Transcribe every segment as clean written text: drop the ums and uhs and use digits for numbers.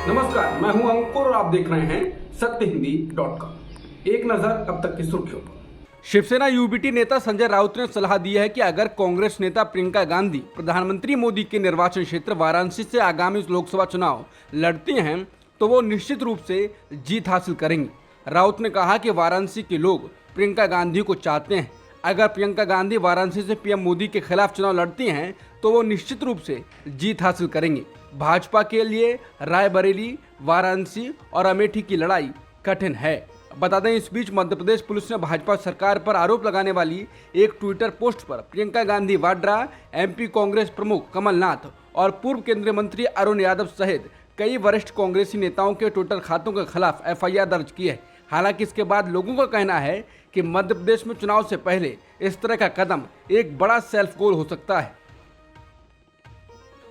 नमस्कार, मैं हूं अंकुर और आप देख रहे हैं सत्यहिंदी.com। एक नजर अब तक की सुर्खियों पर। शिवसेना यूबीटी नेता संजय राउत ने सलाह दी है कि अगर कांग्रेस नेता प्रियंका गांधी प्रधानमंत्री मोदी के निर्वाचन क्षेत्र वाराणसी से आगामी लोकसभा चुनाव लड़ती हैं तो वो निश्चित रूप से जीत हासिल करेंगी। राउत ने कहा कि वाराणसी के लोग प्रियंका गांधी को चाहते हैं। अगर प्रियंका गांधी वाराणसी से पीएम मोदी के खिलाफ चुनाव लड़ती हैं तो वो निश्चित रूप से जीत हासिल करेंगी। भाजपा के लिए रायबरेली, वाराणसी और अमेठी की लड़ाई कठिन है। बता दें, इस बीच मध्य प्रदेश पुलिस ने भाजपा सरकार पर आरोप लगाने वाली एक ट्विटर पोस्ट पर प्रियंका गांधी वाड्रा, एमपी कांग्रेस प्रमुख कमलनाथ और पूर्व केंद्रीय मंत्री अरुण यादव सहित कई वरिष्ठ कांग्रेसी नेताओं के ट्विटर खातों के खिलाफ एफआईआर दर्ज की है। हालांकि इसके बाद लोगों का कहना है कि मध्य प्रदेश में चुनाव से पहले इस तरह का कदम एक बड़ा सेल्फ गोल हो सकता है।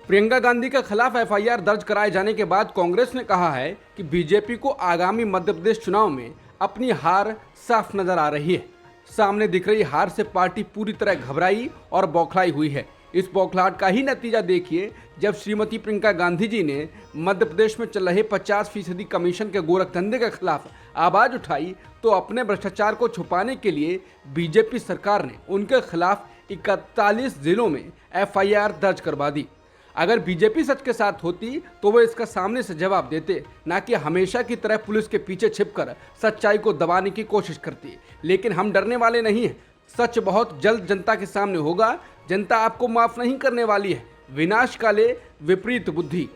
प्रियंका गांधी के खिलाफ एफआईआर दर्ज कराए जाने के बाद कांग्रेस ने कहा है कि बीजेपी को आगामी मध्य प्रदेश चुनाव में अपनी हार साफ नजर आ रही है। सामने दिख रही हार से पार्टी पूरी तरह घबराई और बौखलाई हुई है। इस बौखलाहट का ही नतीजा देखिए जब श्रीमती प्रियंका गांधी जी ने मध्य प्रदेश में चल रहे 50% कमीशन के गोरखधंधे के खिलाफ आवाज उठाई तो अपने भ्रष्टाचार को छुपाने के लिए बीजेपी सरकार ने उनके खिलाफ 41 जिलों में एफआईआर दर्ज करवा दी। अगर बीजेपी सच के साथ होती तो वो इसका सामने से जवाब देते, ना कि हमेशा की तरह पुलिस के पीछे छिपकर सच्चाई को दबाने की कोशिश करती। लेकिन हम डरने वाले नहीं हैं। सच बहुत जल्द जनता के सामने होगा। जनता आपको माफ नहीं करने वाली है। विनाश काले विपरीत बुद्धि।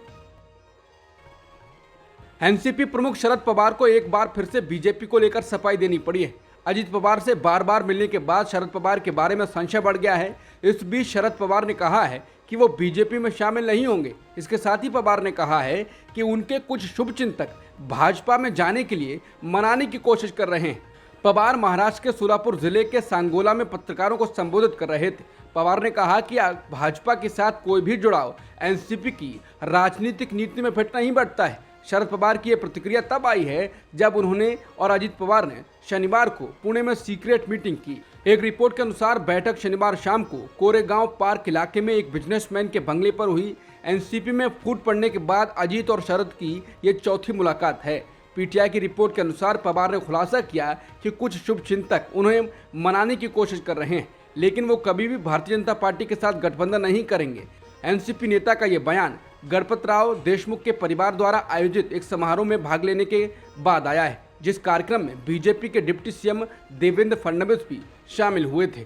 एनसीपी प्रमुख शरद पवार को एक बार फिर से बीजेपी को लेकर सफाई देनी पड़ी है। अजित पवार से बार बार मिलने के बाद शरद पवार के बारे में संशय बढ़ गया है। इस बीच शरद पवार ने कहा है कि वो बीजेपी में शामिल नहीं होंगे। इसके साथ ही पवार ने कहा है कि उनके कुछ शुभचिंतक भाजपा में जाने के लिए मनाने की कोशिश कर रहे हैं। पवार महाराष्ट्र के सोलापुर जिले के सांगोला में पत्रकारों को संबोधित कर रहे थे। पवार ने कहा कि भाजपा के साथ कोई भी जुड़ाव एनसीपी की राजनीतिक नीति में फिट नहीं बैठता है। शरद पवार की यह प्रतिक्रिया तब आई है जब उन्होंने और अजित पवार ने शनिवार को पुणे में सीक्रेट मीटिंग की। एक रिपोर्ट के अनुसार बैठक शनिवार शाम को कोरेगांव पार्क इलाके में एक बिजनेसमैन के बंगले पर हुई। एनसीपी में फूट पड़ने के बाद अजित और शरद की ये चौथी मुलाकात है। पीटीआई की रिपोर्ट के अनुसार पवार ने खुलासा किया कि कुछ शुभचिंतक उन्हें मनाने की कोशिश कर रहे हैं, लेकिन वो कभी भी भारतीय जनता पार्टी के साथ गठबंधन नहीं करेंगे। एनसीपी नेता का ये बयान गणपतराव देशमुख के परिवार द्वारा आयोजित एक समारोह में भाग लेने के बाद आया है, जिस कार्यक्रम में बीजेपी के डिप्टी सीएम देवेंद्र फडणवीस भी शामिल हुए थे।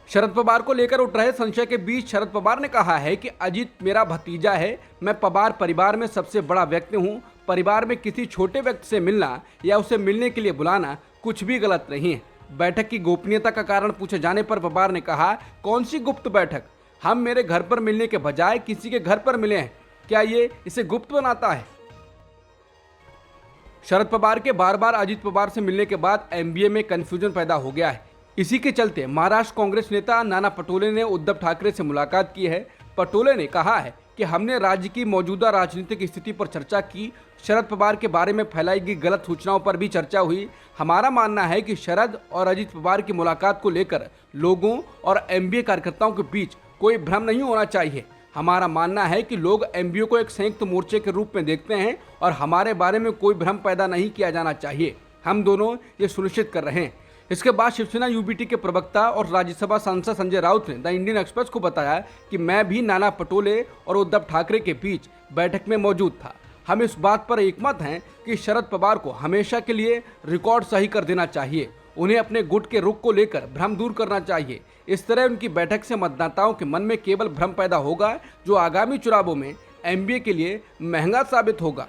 शरद पवार को लेकर उठ रहे संशय के बीच शरद पवार ने कहा है कि अजित मेरा भतीजा है। मैं पवार परिवार में सबसे बड़ा व्यक्ति हूं। परिवार में किसी छोटे व्यक्ति से मिलना या उसे मिलने के लिए बुलाना कुछ भी गलत नहीं है। बैठक की गोपनीयता का कारण पूछे जाने पर पवार ने कहा, कौन सी गुप्त बैठक? हम मेरे घर पर मिलने के बजाय किसी के घर पर मिले हैं। क्या ये इसे गुप्त बनाता है? शरद पवार के बार बार अजित पवार से मिलने के बाद एमबीए में कंफ्यूजन पैदा हो गया है। इसी के चलते महाराष्ट्र कांग्रेस नेता नाना पटोले ने उद्धव ठाकरे से मुलाकात की है। पटोले ने कहा है कि हमने राज्य की मौजूदा राजनीतिक स्थिति पर चर्चा की। शरद पवार के बारे में फैलाई गई गलत सूचनाओं पर भी चर्चा हुई। हमारा मानना है कि शरद और अजित पवार की मुलाकात को लेकर लोगों और एमबीए कार्यकर्ताओं के बीच कोई भ्रम नहीं होना चाहिए। हमारा मानना है कि लोग एमबीए को एक संयुक्त मोर्चे के रूप में देखते हैं और हमारे बारे में कोई भ्रम पैदा नहीं किया जाना चाहिए। हम दोनों ये सुनिश्चित कर रहे हैं। इसके बाद शिवसेना यूबीटी के प्रवक्ता और राज्यसभा सांसद संजय राउत ने द इंडियन एक्सप्रेस को बताया कि मैं भी नाना पटोले और उद्धव ठाकरे के बीच बैठक में मौजूद था। हम इस बात पर एकमत हैं कि शरद पवार को हमेशा के लिए रिकॉर्ड सही कर देना चाहिए। उन्हें अपने गुट के रुख को लेकर भ्रम दूर करना चाहिए। इस तरह उनकी बैठक से मतदाताओं के मन में केवल भ्रम पैदा होगा, जो आगामी चुनावों में एमबीए के लिए महंगा साबित होगा।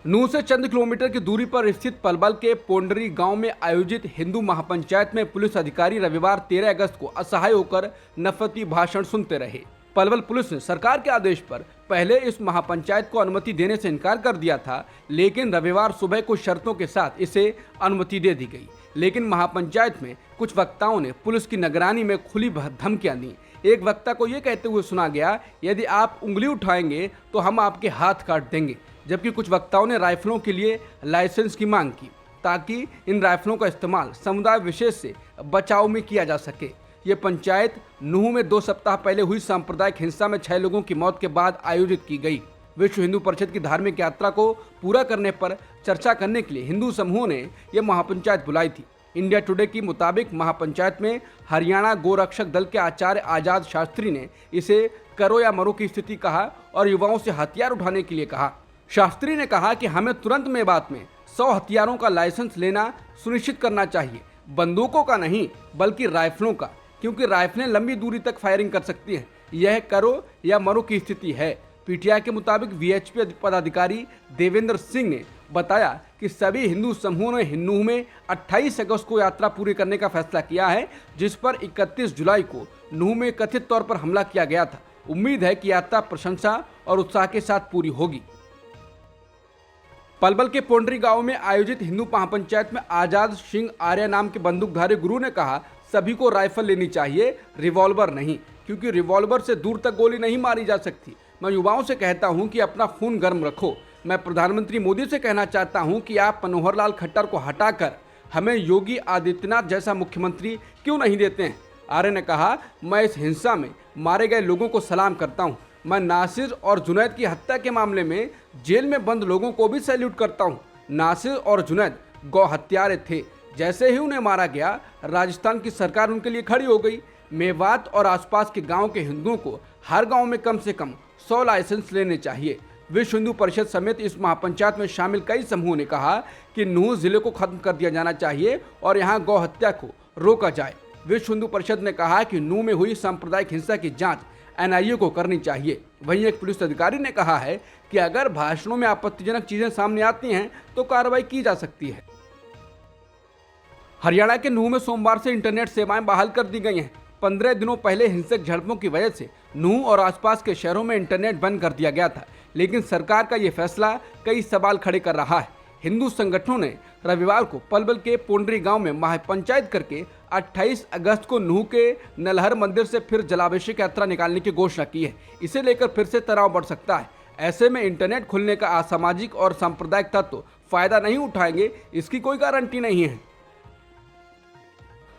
नूह से चंद किलोमीटर की दूरी पर स्थित पलवल के पोंडरी गांव में आयोजित हिंदू महापंचायत में पुलिस अधिकारी रविवार 13 अगस्त को असहाय होकर नफरती भाषण सुनते रहे। पलवल पुलिस ने सरकार के आदेश पर पहले इस महापंचायत को अनुमति देने से इनकार कर दिया था, लेकिन रविवार सुबह कुछ शर्तों के साथ इसे अनुमति दे दी गई। लेकिन महापंचायत में कुछ वक्ताओं ने पुलिस की निगरानी में खुली धमकियां दी। एक वक्ता को यह कहते हुए सुना गया, यदि आप उंगली उठाएंगे तो हम आपके हाथ काट देंगे। जबकि कुछ वक्ताओं ने राइफलों के लिए लाइसेंस की मांग की ताकि इन राइफलों का इस्तेमाल समुदाय विशेष से बचाव में किया जा सके। ये पंचायत नूह में 2 सप्ताह पहले हुई सांप्रदायिक हिंसा में 6 लोगों की मौत के बाद आयोजित की गई। विश्व हिंदू परिषद की धार्मिक यात्रा को पूरा करने पर चर्चा करने के लिए हिंदू समूहों ने यह महापंचायत बुलाई थी। इंडिया टुडे की मुताबिक महापंचायत में हरियाणा गोरक्षक दल के आचार्य आजाद शास्त्री ने इसे करो या मरो की स्थिति कहा और युवाओं से हथियार उठाने के लिए कहा। शास्त्री ने कहा कि हमें तुरंत मेवात में 100 हथियारों का लाइसेंस लेना सुनिश्चित करना चाहिए, बंदूकों का नहीं बल्कि राइफलों का, क्योंकि राइफलें लंबी दूरी तक फायरिंग कर सकती हैं। यह करो या मरो की स्थिति है। पीटीआई के मुताबिक वीएचपी पदाधिकारी देवेंद्र सिंह ने बताया कि सभी हिंदू समूहों ने नूह में 28 अगस्त को यात्रा पूरी करने का फैसला किया है, जिस पर 31 जुलाई को नूह में कथित तौर पर हमला किया गया था। उम्मीद है कि यात्रा प्रशंसा और उत्साह के साथ पूरी होगी। पलवल के पोंडरी गांव में आयोजित हिंदू महापंचायत में आजाद सिंह आर्य नाम के बंदूकधारी गुरु ने कहा, सभी को राइफल लेनी चाहिए, रिवॉल्वर नहीं, क्योंकि रिवॉल्वर से दूर तक गोली नहीं मारी जा सकती। मैं युवाओं से कहता हूं कि अपना खून गर्म रखो। मैं प्रधानमंत्री मोदी से कहना चाहता हूं कि आप मनोहर लाल खट्टर को हटाकर हमें योगी आदित्यनाथ जैसा मुख्यमंत्री क्यों नहीं देते हैं। आर्य ने कहा, मैं इस हिंसा में मारे गए लोगों को सलाम करता हूं। मैं नासिर और जुनैद की हत्या के मामले में जेल में बंद लोगों को भी सैल्यूट करता हूं। नासिर और जुनैद गौ हत्यारे थे। जैसे ही उन्हें मारा गया, राजस्थान की सरकार उनके लिए खड़ी हो गई। मेवात और आसपास के गांव के हिंदुओं को हर गांव में कम से कम 100 लाइसेंस लेने चाहिए। विश्व हिंदू परिषद समेत इस महापंचायत में शामिल कई समूहों ने कहा कि नूह जिले को खत्म कर दिया जाना चाहिए और यहां गौ हत्या को रोका जाए। विश्व हिंदू परिषद ने कहा कि नूह में हुई सांप्रदायिक हिंसा की जांच एनआईए को करनी चाहिए। वहीं एक पुलिस अधिकारी ने कहा है कि अगर भाषणों में आपत्तिजनक चीजें सामने आती हैं तो कार्रवाई की जा सकती है। हरियाणा के नूह में सोमवार से इंटरनेट सेवाएं बहाल कर दी गई हैं। 15 दिनों पहले हिंसक झड़पों की वजह से नूह और आसपास के शहरों में इंटरनेट बंद कर दिया गया था, लेकिन सरकार का ये फैसला कई सवाल खड़े कर रहा है। हिंदू संगठनों ने रविवार को पलवल के पोंडरी गांव में महापंचायत करके 28 अगस्त को नूह के नलहर मंदिर से फिर जलाभिषेक यात्रा निकालने की घोषणा की है। इसे लेकर फिर से तनाव बढ़ सकता है। ऐसे में इंटरनेट खुलने का असामाजिक और सांप्रदायिक तत्व फायदा नहीं उठाएंगे, इसकी कोई गारंटी नहीं है।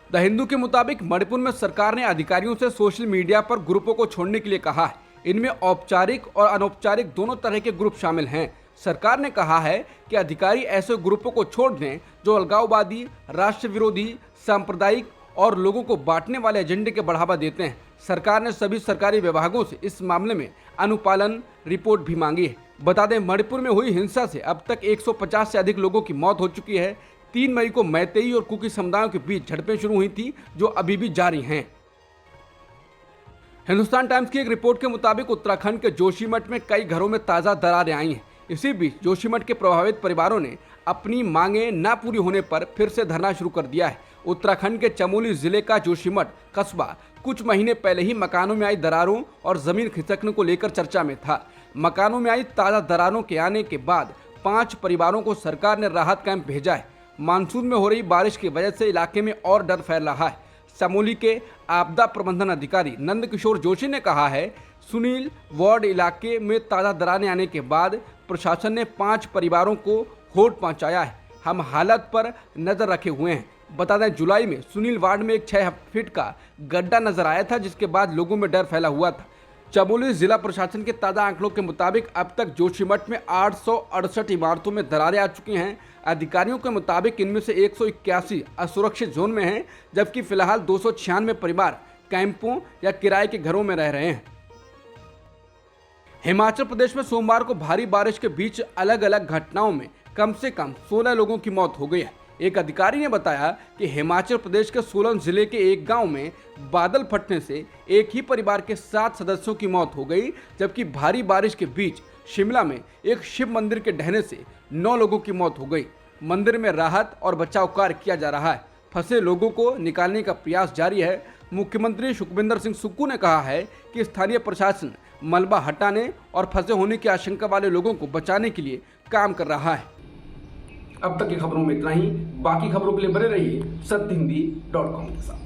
द हिंदू के मुताबिक मणिपुर में सरकार ने अधिकारियों से सोशल मीडिया पर ग्रुपों को छोड़ने के लिए कहा है। इनमें औपचारिक और अनौपचारिक दोनों तरह के ग्रुप शामिल हैं। सरकार ने कहा है कि अधिकारी ऐसे ग्रुपों को छोड़ दें जो अलगाववादी, राष्ट्र विरोधी, सांप्रदायिक और लोगों को बांटने वाले एजेंडे के बढ़ावा देते हैं। सरकार ने सभी सरकारी विभागों से इस मामले में अनुपालन रिपोर्ट भी मांगी है। बता दें, मणिपुर में हुई हिंसा से अब तक 150 से अधिक लोगों की मौत हो चुकी है। 3 मई को मैतेई और कुकी समुदायों के बीच झड़पें शुरू हुई थी, जो अभी भी जारी हैं। हिंदुस्तान टाइम्स की एक रिपोर्ट के मुताबिक उत्तराखंड के जोशीमठ में कई घरों में ताज़ा दरारें आई हैं। इसी बीच जोशीमठ के प्रभावित परिवारों ने अपनी मांगें न पूरी होने पर फिर से धरना शुरू कर दिया है। उत्तराखंड के चमोली जिले का जोशीमठ कस्बा कुछ महीने पहले ही मकानों में आई दरारों और जमीन खिसकने को लेकर चर्चा में था। मकानों में आई ताज़ा दरारों के आने के बाद 5 परिवारों को सरकार ने राहत कैंप भेजा है। मानसून में हो रही बारिश की वजह से इलाके में और डर फैल रहा है। चमोली के आपदा प्रबंधन अधिकारी नंद किशोर जोशी ने कहा है, सुनील वार्ड इलाके में ताज़ा दरारें आने के बाद प्रशासन ने 5 परिवारों को होठ पहुंचाया है। हम हालत पर नजर रखे हुए हैं। बता दें, जुलाई में सुनील वार्ड में एक 6 फीट का गड्ढा नजर आया था, जिसके बाद लोगों में डर फैला हुआ था। चमोली जिला प्रशासन के ताज़ा आंकड़ों के मुताबिक अब तक जोशीमठ में 868 इमारतों में दरारें आ चुकी हैं। अधिकारियों के मुताबिक इनमें से 181 असुरक्षित जोन में हैं, जबकि फिलहाल 296 परिवार कैंपों या किराए के घरों में रह रहे हैं। हिमाचल प्रदेश में सोमवार को भारी बारिश के बीच अलग अलग घटनाओं में कम से कम 16 लोगों की मौत हो गई है। एक अधिकारी ने बताया कि हिमाचल प्रदेश के सोलन जिले के एक गांव में बादल फटने से एक ही परिवार के 7 सदस्यों की मौत हो गई, जबकि भारी बारिश के बीच शिमला में एक शिव मंदिर के ढहने से 9 लोगों की मौत हो गई। मंदिर में राहत और बचाव कार्य किया जा रहा है। फंसे लोगों को निकालने का प्रयास जारी है। मुख्यमंत्री सुखविंदर सिंह सुक्खू ने कहा है कि स्थानीय प्रशासन मलबा हटाने और फंसे होने की आशंका वाले लोगों को बचाने के लिए काम कर रहा है। अब तक की खबरों में इतना ही। बाकी खबरों के लिए बने रहिए सत्यहिंदी.com के साथ।